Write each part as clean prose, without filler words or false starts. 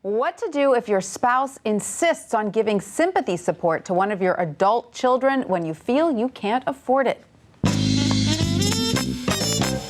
What to do if your spouse insists on giving sympathy support to one of your adult children when you feel you can't afford it.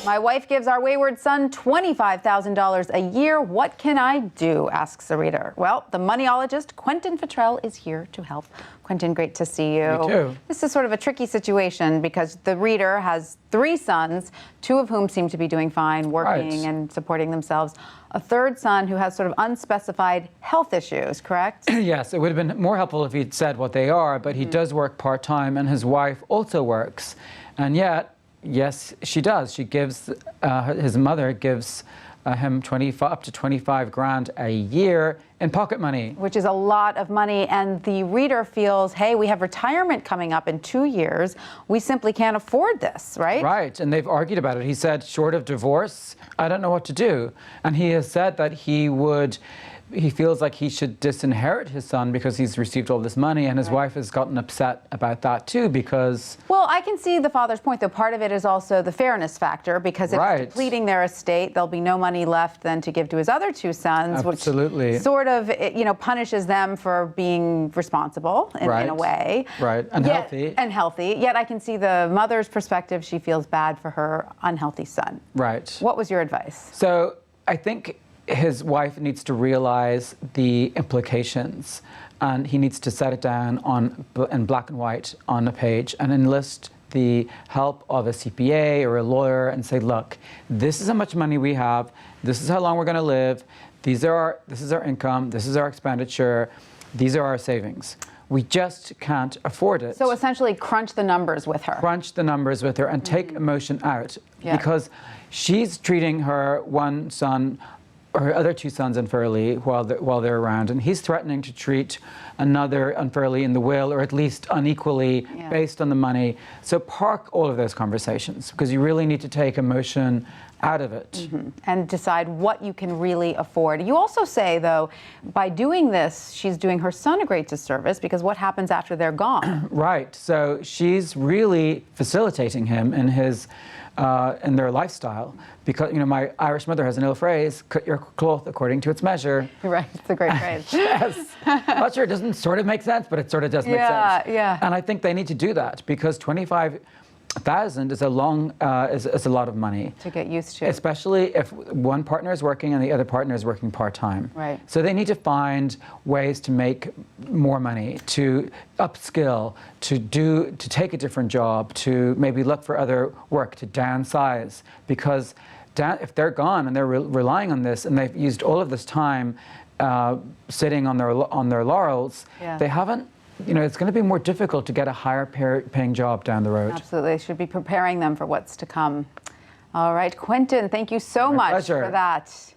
My wife gives our wayward son $25,000 a year. What can I do? Asks the reader. Well, the moneyologist Quentin Fottrell is here to help. Quentin, great to see you. You too. This is sort of a tricky situation because the reader has 3 sons, 2 of whom seem to be doing fine, working and supporting themselves. A third son who has sort of unspecified health issues, correct? Yes, it would have been more helpful if he'd said what they are, but he does work part-time and his wife also works. And yet, yes, she does. She gives, his mother gives him up to 25 grand a year in pocket money. Which is a lot of money, and the reader feels, hey, we have retirement coming up in 2 years. We simply can't afford this, right? Right, and they've argued about it. He said, short of divorce, I don't know what to do. And he has said that he feels like he should disinherit his son because he's received all this money, and his wife has gotten upset about that too because... Well, I can see the father's point, though. Part of it is also the fairness factor, because if he's depleting their estate, there'll be no money left then to give to his other 2 sons, which sort of, punishes them for being responsible in a way. Right, and healthy. And healthy. Yet I can see the mother's perspective. She feels bad for her unhealthy son. Right. What was your advice? So I think his wife needs to realize the implications, and he needs to set it down in black and white on a page and enlist the help of a CPA or a lawyer and say, look, this is how much money we have, this is how long we're going to live, this is our income, this is our expenditure, these are our savings. We just can't afford it. So essentially crunch the numbers with her. Crunch the numbers with her and take emotion out, because she's treating her one son, her other 2 sons unfairly while they're around, and he's threatening to treat another unfairly in the will, or at least unequally based on the money. So park all of those conversations, because you really need to take emotion out of it. And decide what you can really afford. You also say, though, by doing this, she's doing her son a great disservice, because what happens after they're gone? Right. So she's really facilitating him in his in their lifestyle, because my Irish mother has an ill phrase: "Cut your cloth according to its measure." Right, it's a great phrase. Yes, not sure it doesn't sort of make sense, but it sort of does make sense. Yeah. And I think they need to do that, because 25,000 is a lot of money to get used to, especially if one partner is working and the other partner is working part-time. Right. So they need to find ways to make more money, to upskill, to take a different job, to maybe look for other work, to downsize, because if they're gone and they're relying on this, and they've used all of this time sitting on their laurels, they haven't. It's going to be more difficult to get a higher paying job down the road. Absolutely. Should be preparing them for what's to come. All right, Quentin, thank you so much for that.